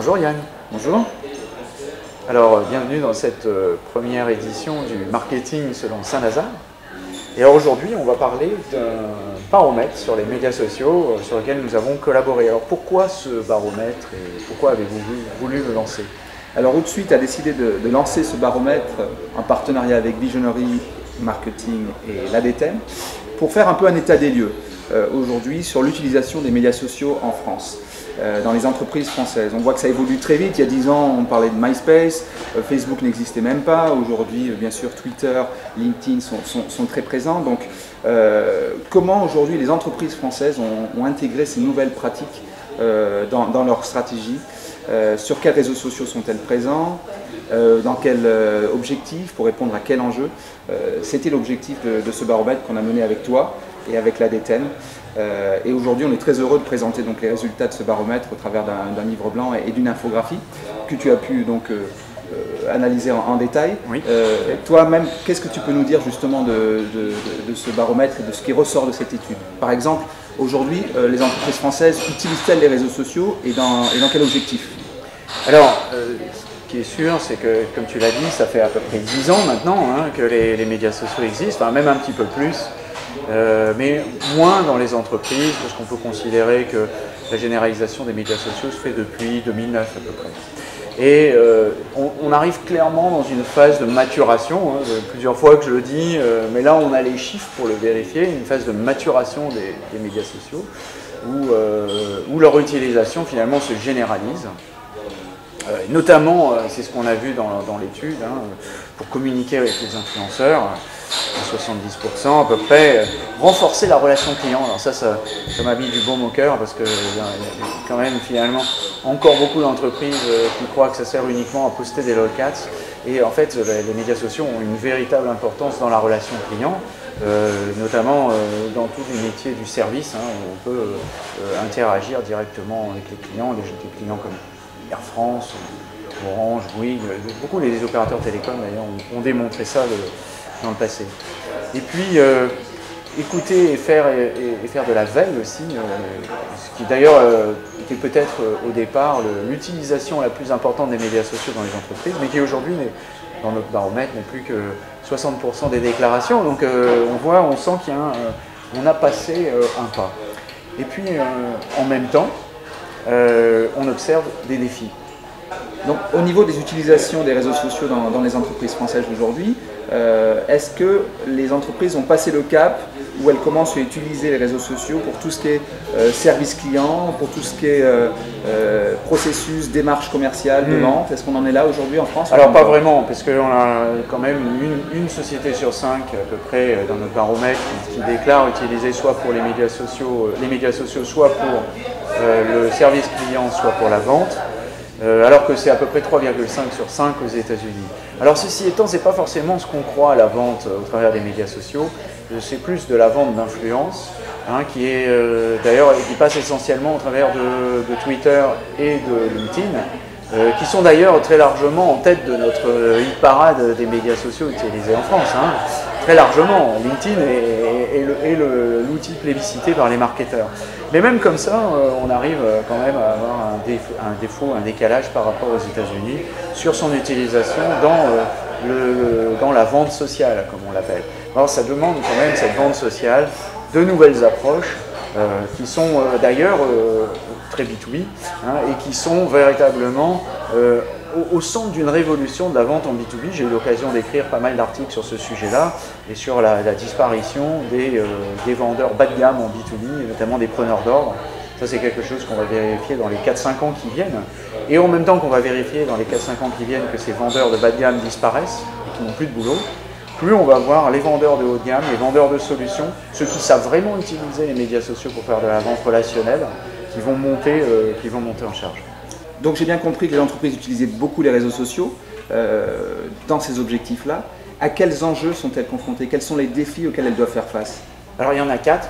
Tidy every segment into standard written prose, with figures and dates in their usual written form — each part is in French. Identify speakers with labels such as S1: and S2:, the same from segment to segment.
S1: Bonjour Yann.
S2: Bonjour.
S1: Alors, bienvenue dans cette première édition du marketing selon Saint-Lazare. Et alors aujourd'hui, on va parler d'un baromètre sur les médias sociaux sur lequel nous avons collaboré. Alors pourquoi ce baromètre et pourquoi avez-vous voulu le lancer?
S2: Alors Outsuite a décidé de lancer ce baromètre en partenariat avec Visionary Marketing et l'ADTEM pour faire un peu un état des lieux aujourd'hui sur l'utilisation des médias sociaux en France, dans les entreprises françaises. On voit que ça évolue très vite. Il y a 10 ans, on parlait de MySpace, Facebook n'existait même pas. Aujourd'hui, bien sûr, Twitter, LinkedIn sont très présents. Donc, comment aujourd'hui les entreprises françaises ont intégré ces nouvelles pratiques dans leur stratégie? Sur quels réseaux sociaux sont-elles présentes? Dans quel objectif? Pour répondre à quel enjeu? C'était l'objectif de ce baromètre qu'on a mené avec toi et avec l'ADTEM. Et aujourd'hui, on est très heureux de présenter donc les résultats de ce baromètre au travers d'un livre blanc et d'une infographie que tu as pu donc analyser en détail.
S1: Oui.
S2: Toi-même, qu'est-ce que tu peux nous dire justement de ce baromètre et de ce qui ressort de cette étude? Par exemple, aujourd'hui, les entreprises françaises utilisent-elles les réseaux sociaux et dans quel objectif?
S1: Alors, ce qui est sûr, c'est que, comme tu l'as dit, ça fait à peu près 10 ans maintenant que les médias sociaux existent, enfin même un petit peu plus. Mais moins dans les entreprises, parce qu'on peut considérer que la généralisation des médias sociaux se fait depuis 2009 à peu près. Et on arrive clairement dans une phase de maturation, plusieurs fois que je le dis, mais là on a les chiffres pour le vérifier, une phase de maturation des médias sociaux, où leur utilisation finalement se généralise. Notamment, c'est ce qu'on a vu dans l'étude, pour communiquer avec les influenceurs, à 70% à peu près, renforcer la relation client. Alors ça m'a mis du baume au cœur parce qu'il y a quand même finalement encore beaucoup d'entreprises qui croient que ça sert uniquement à poster des lolcats. Et en fait, les médias sociaux ont une véritable importance dans la relation client, notamment dans tous les métiers du service, où on peut interagir directement avec les clients, des clients comme Air France, Orange, Bouygues, beaucoup des opérateurs télécoms d'ailleurs ont démontré ça dans le passé. Et puis écouter et faire de la veille aussi, ce qui d'ailleurs était peut-être au départ l'utilisation la plus importante des médias sociaux dans les entreprises, mais qui aujourd'hui, dans notre baromètre, n'est plus que 60% des déclarations. Donc on sent qu'on a passé un pas. Et puis en même temps, on observe des défis.
S2: Donc au niveau des utilisations des réseaux sociaux dans les entreprises françaises aujourd'hui, est-ce que les entreprises ont passé le cap où elles commencent à utiliser les réseaux sociaux pour tout ce qui est service client, pour tout ce qui est processus, démarche commerciale, de vente? Est-ce qu'on en est là aujourd'hui en France?
S1: Alors pas vraiment, parce qu'on a quand même une société sur 5 à peu près dans notre baromètre qui déclare utiliser soit pour les médias sociaux soit pour le service client, soit pour la vente. Alors que c'est à peu près 3,5 sur 5 aux États-Unis. Alors ceci étant, c'est pas forcément ce qu'on croit à la vente au travers des médias sociaux, c'est plus de la vente d'influence, qui est d'ailleurs qui passe essentiellement au travers de Twitter et de LinkedIn, qui sont d'ailleurs très largement en tête de notre hit parade des médias sociaux utilisés en France. Très largement, LinkedIn est l'outil plébiscité par les marketeurs. Mais même comme ça, on arrive quand même à avoir un décalage par rapport aux États-Unis sur son utilisation dans la vente sociale, comme on l'appelle. Alors ça demande quand même cette vente sociale, de nouvelles approches, qui sont d'ailleurs très B2B, et qui sont véritablement au centre d'une révolution de la vente en B2B. J'ai eu l'occasion d'écrire pas mal d'articles sur ce sujet-là et sur la disparition des vendeurs bas de gamme en B2B, et notamment des preneurs d'ordre. Ça, c'est quelque chose qu'on va vérifier dans les 4-5 ans qui viennent. Et en même temps qu'on va vérifier dans les 4-5 ans qui viennent que ces vendeurs de bas de gamme disparaissent et qui n'ont plus de boulot, plus on va voir les vendeurs de haut de gamme, les vendeurs de solutions, ceux qui savent vraiment utiliser les médias sociaux pour faire de la vente relationnelle, qui vont monter en charge.
S2: Donc j'ai bien compris que les entreprises utilisaient beaucoup les réseaux sociaux dans ces objectifs-là. À quels enjeux sont-elles confrontées? Quels sont les défis auxquels elles doivent faire face?
S1: Alors il y en a 4.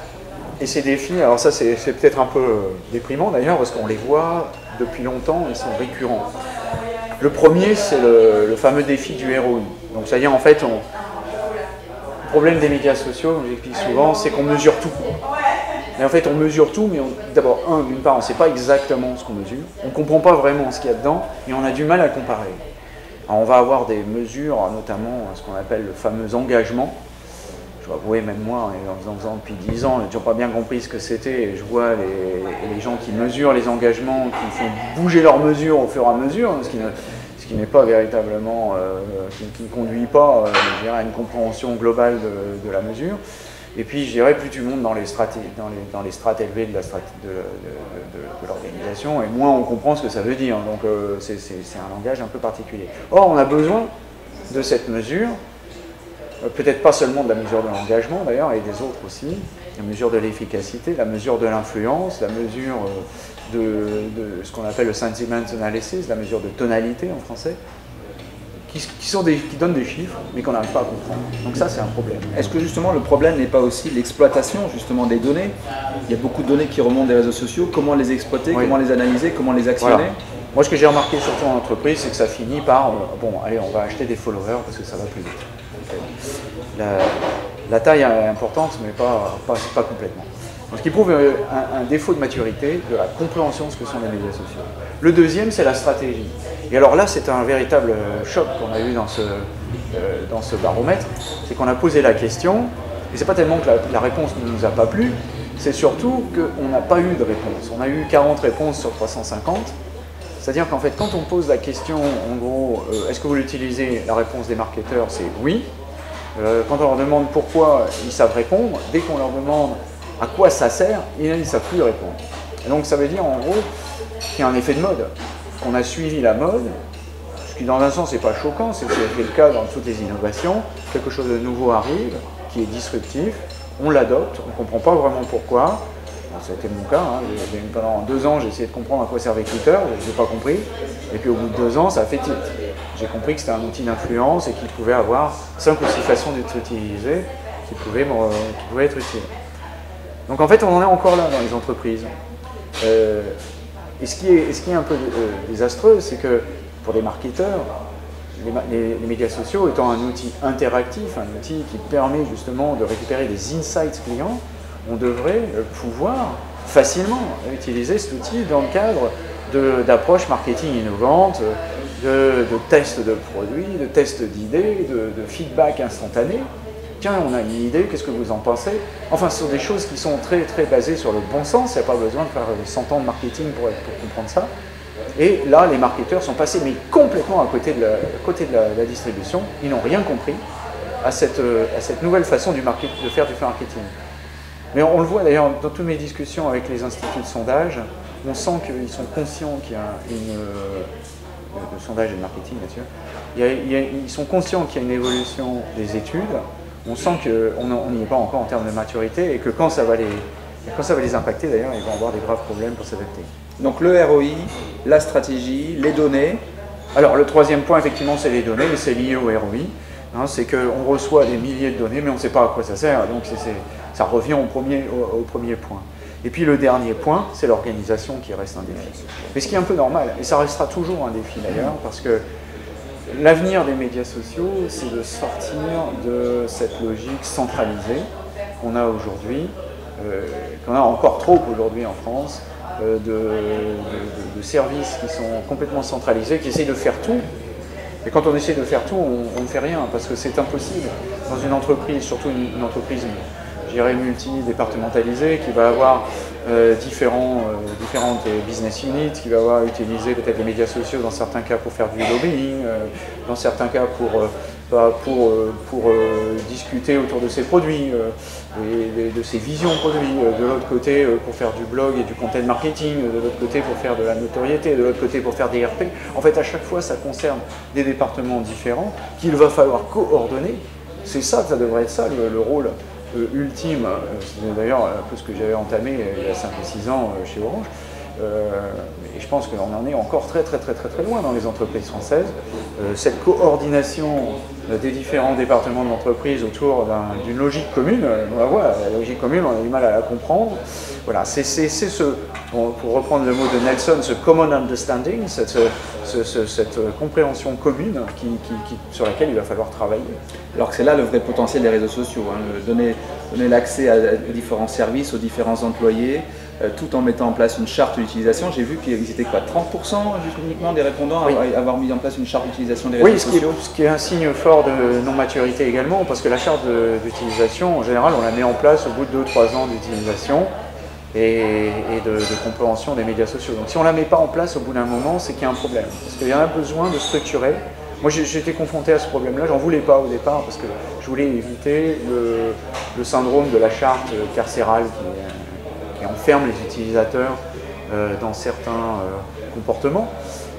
S1: Et ces défis, alors ça c'est peut-être un peu déprimant d'ailleurs, parce qu'on les voit depuis longtemps, ils sont récurrents. Le premier, c'est le fameux défi du ROI. Donc c'est-à-dire en fait, le problème des médias sociaux, comme j'explique souvent, c'est qu'on mesure tout. Et en fait, on mesure tout, mais d'abord, d'une part, on ne sait pas exactement ce qu'on mesure, on ne comprend pas vraiment ce qu'il y a dedans, et on a du mal à comparer. Alors, on va avoir des mesures, notamment ce qu'on appelle le fameux engagement. Je dois avouer, même moi, en faisant depuis 10 ans, je n'ai toujours pas bien compris ce que c'était, et je vois les gens qui mesurent les engagements, qui font bouger leurs mesures au fur et à mesure, ce qui n'est pas véritablement, qui ne conduit pas, je dirais, à une compréhension globale de la mesure. Et puis, je dirais, plus tu montes dans les strates élevées de l'organisation, et moins on comprend ce que ça veut dire. Donc, c'est un langage un peu particulier. Or, on a besoin de cette mesure, peut-être pas seulement de la mesure de l'engagement, d'ailleurs, et des autres aussi, la mesure de l'efficacité, la mesure de l'influence, la mesure de ce qu'on appelle le sentiment analysis, la mesure de tonalité en français, qui donnent des chiffres, mais qu'on n'arrive pas à comprendre. Donc ça, c'est un problème.
S2: Est-ce que justement le problème n'est pas aussi l'exploitation justement des données? Il y a beaucoup de données qui remontent des réseaux sociaux. Comment les exploiter, oui. Comment les analyser, comment les actionner?
S1: Voilà. Moi, ce que j'ai remarqué surtout en entreprise, c'est que ça finit par bon, allez, on va acheter des followers parce que ça va plus vite. La taille est importante, mais pas complètement. Donc, ce qui prouve un défaut de maturité de la compréhension de ce que sont les médias sociaux. Le deuxième, c'est la stratégie. Et alors là, c'est un véritable choc qu'on a eu dans ce baromètre, c'est qu'on a posé la question, et c'est pas tellement que la réponse ne nous a pas plu, c'est surtout qu'on n'a pas eu de réponse. On a eu 40 réponses sur 350, c'est-à-dire qu'en fait, quand on pose la question, en gros, est-ce que vous l'utilisez, la réponse des marketeurs, c'est oui. Quand on leur demande pourquoi, ils savent répondre. Dès qu'on leur demande à quoi ça sert, ils ne savent plus répondre. Et donc ça veut dire en gros qu'il y a un effet de mode, qu'on a suivi la mode, ce qui dans un sens n'est pas choquant, c'est le cas dans toutes les innovations, quelque chose de nouveau arrive, qui est disruptif, on l'adopte, on ne comprend pas vraiment pourquoi. Ça a été mon cas, hein. Pendant 2 ans j'ai essayé de comprendre à quoi servait Twitter, je n'ai pas compris, et puis au bout de 2 ans ça a fait tilt. J'ai compris que c'était un outil d'influence et qu'il pouvait avoir 5 ou 6 façons d'être utilisé, qui pouvaient être utiles. Donc en fait on en est encore là dans les entreprises. Et ce qui est un peu désastreux, c'est que pour des marketeurs, les médias sociaux étant un outil interactif, un outil qui permet justement de récupérer des insights clients, on devrait pouvoir facilement utiliser cet outil dans le cadre d'approches marketing innovantes, de tests de produits, de tests d'idées, de feedback instantané. Tiens, on a une idée, qu'est-ce que vous en pensez? Enfin, ce sont des choses qui sont très, très basées sur le bon sens, il n'y a pas besoin de faire 100 ans de marketing pour comprendre ça. Et là, les marketeurs sont passés mais complètement à côté de la distribution, ils n'ont rien compris à cette nouvelle façon de faire du marketing. Mais on le voit d'ailleurs dans toutes mes discussions avec les instituts de sondage, on sent qu'ils sont conscients qu'il y a de sondage et de marketing bien sûr, ils sont conscients qu'il y a une évolution des études, on sent qu'on n'y est pas encore en termes de maturité et que quand ça va les impacter d'ailleurs, ils vont avoir des graves problèmes pour s'adapter.
S2: Donc le ROI, la stratégie, les données.
S1: Alors le troisième point effectivement c'est les données, mais c'est lié au ROI. Hein, c'est qu'on reçoit des milliers de données mais on ne sait pas à quoi ça sert, donc ça revient au premier point. Et puis le dernier point, c'est l'organisation qui reste un défi. Mais ce qui est un peu normal, et ça restera toujours un défi d'ailleurs, parce que l'avenir des médias sociaux, c'est de sortir de cette logique centralisée qu'on a aujourd'hui, qu'on a encore trop aujourd'hui en France, de services qui sont complètement centralisés, qui essayent de faire tout. Et quand on essaie de faire tout, on ne fait rien, parce que c'est impossible. Dans une entreprise, surtout une entreprise, je dirais, multi-départementalisée, qui va avoir différentes business units, qui va avoir utilisé peut-être les médias sociaux dans certains cas pour faire du lobbying, dans certains cas pour discuter autour de ses produits et de ses visions produits, de l'autre côté pour faire du blog et du content marketing, de l'autre côté pour faire de la notoriété, de l'autre côté pour faire des RP. En fait, à chaque fois, ça concerne des départements différents qu'il va falloir coordonner. C'est ça, ça devrait être ça le rôle ultime. C'est d'ailleurs un peu ce que j'avais entamé il y a 5 ou 6 ans chez Orange. Et je pense qu'on en est encore très loin dans les entreprises françaises. Cette coordination des différents départements de l'entreprise autour d'une logique commune. On la voit, la logique commune, on a du mal à la comprendre. Voilà, c'est pour reprendre le mot de Nelson, ce common understanding, cette compréhension commune sur laquelle il va falloir travailler.
S2: Alors que c'est là le vrai potentiel des réseaux sociaux, hein, donner l'accès aux différents services, aux différents employés, tout en mettant en place une charte d'utilisation. J'ai vu qu'ils étaient quoi, 30% uniquement des répondants à avoir mis en place une charte d'utilisation des réseaux sociaux.
S1: Oui, ce qui est un signe fort de non-maturité également, parce que la charte d'utilisation, en général, on la met en place au bout de 2-3 ans d'utilisation et de compréhension des médias sociaux. Donc si on ne la met pas en place au bout d'un moment, c'est qu'il y a un problème, parce qu'il y en a besoin de structurer. Moi, j'étais confronté à ce problème-là, j'en voulais pas au départ, parce que je voulais éviter le syndrome de la charte carcérale qui enferme les utilisateurs dans certains comportements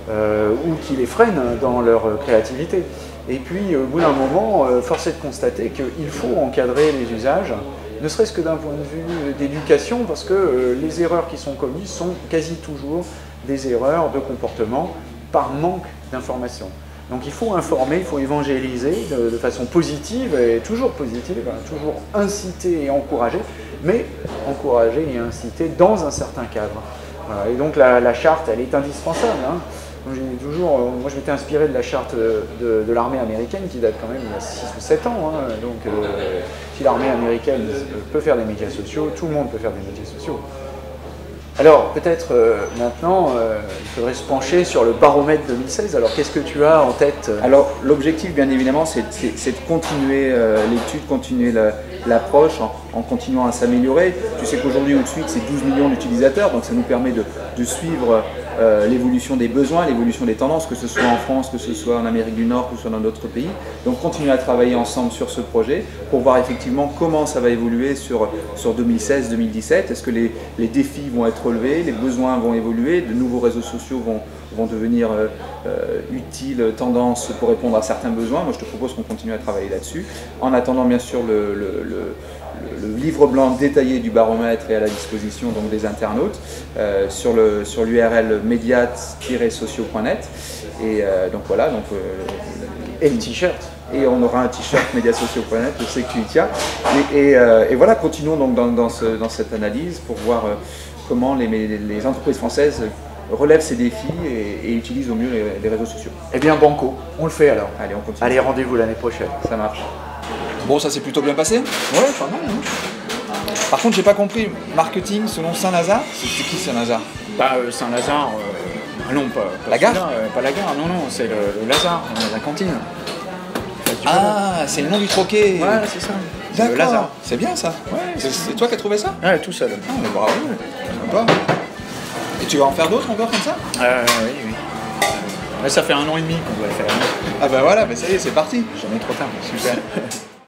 S1: ou qui les freine dans leur créativité. Et puis, au bout d'un moment, force est de constater qu'il faut encadrer les usages, ne serait-ce que d'un point de vue d'éducation, parce que les erreurs qui sont commises sont quasi toujours des erreurs de comportement par manque d'information. Donc il faut informer, il faut évangéliser de façon positive, et toujours positive, toujours inciter et encourager, mais encourager et inciter dans un certain cadre. Voilà. Et donc la charte, elle est indispensable. Hein. Moi je m'étais inspiré de la charte de l'armée américaine qui date quand même il y a 6 ou 7 ans. Hein. Donc si l'armée américaine peut faire des médias sociaux, tout le monde peut faire des médias sociaux. Alors, peut-être maintenant, il faudrait se pencher sur le baromètre 2016. Alors, qu'est-ce que tu as en tête?
S2: Alors, l'objectif, bien évidemment, c'est de continuer l'étude, continuer l'approche en continuant à s'améliorer. Tu sais qu'aujourd'hui, au-dessus, c'est 12 millions d'utilisateurs, donc ça nous permet de suivre l'évolution des besoins, l'évolution des tendances, que ce soit en France, que ce soit en Amérique du Nord, que ce soit dans d'autres pays. Donc, continuer à travailler ensemble sur ce projet pour voir effectivement comment ça va évoluer sur 2016-2017. Est-ce que les défis vont être relevés, les besoins vont évoluer, de nouveaux réseaux sociaux vont devenir utiles, tendances pour répondre à certains besoins. Moi, je te propose qu'on continue à travailler là-dessus. En attendant, bien sûr, le livre blanc détaillé du baromètre est à la disposition donc, des internautes sur l'URL mediat-sociaux.net. Et donc voilà.
S1: Et le t-shirt.
S2: Et on aura un t-shirt mediasociaux.net, je sais que tu y tiens. Et voilà, continuons donc dans cette analyse pour voir comment les entreprises françaises relèvent ces défis et utilisent au mieux les réseaux sociaux.
S1: Eh bien, banco, on le fait alors.
S2: Allez, on continue.
S1: Allez, rendez-vous l'année prochaine.
S2: Ça marche. Bon, ça s'est plutôt bien passé?
S1: Ouais, pas mal. Hein.
S2: Par contre, j'ai pas compris. Marketing selon Saint-Lazare? C'est qui Saint-Lazare?
S1: Saint-Lazare, non, pas
S2: la gare?
S1: Pas la gare, non, c'est le Lazare, la cantine.
S2: Ah, c'est le nom du troquet.
S1: Ouais, c'est ça.
S2: D'accord. Lazare. C'est bien ça.
S1: Ouais,
S2: c'est toi qui as trouvé ça?
S1: Ouais, tout seul.
S2: Ah, mais bravo. Sympa. Et tu vas en faire d'autres encore comme ça?
S1: Oui. Mais ça fait 1 an et demi qu'on doit le faire.
S2: Ah bah voilà, bah ça y est, c'est parti.
S1: Jamais trop tard.
S2: Super.